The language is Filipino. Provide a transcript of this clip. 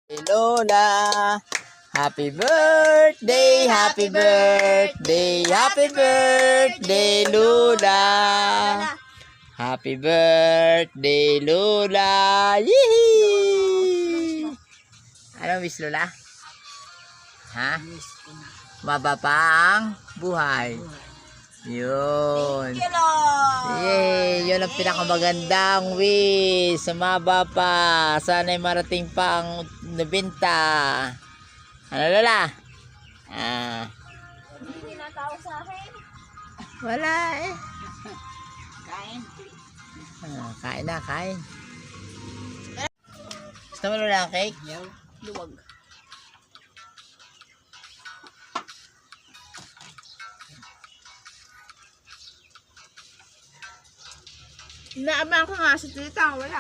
Lola, happy birthday, happy birthday, happy birthday, Lola. Happy birthday, Lola. Yee! Ano wish, Lola? Ha? Mababa ang buhay. Yun. Yay! Yun ang pinakamagandang wish. Sumaba pa. Sana'y marating pa ang 90. Ano, Lola? Hindi natao sa akin. Wala eh. Kain. Kain na, kain. Gusto mo, Lola, ang cake? Luwag. Inaabangan ko nga sa tita, wala.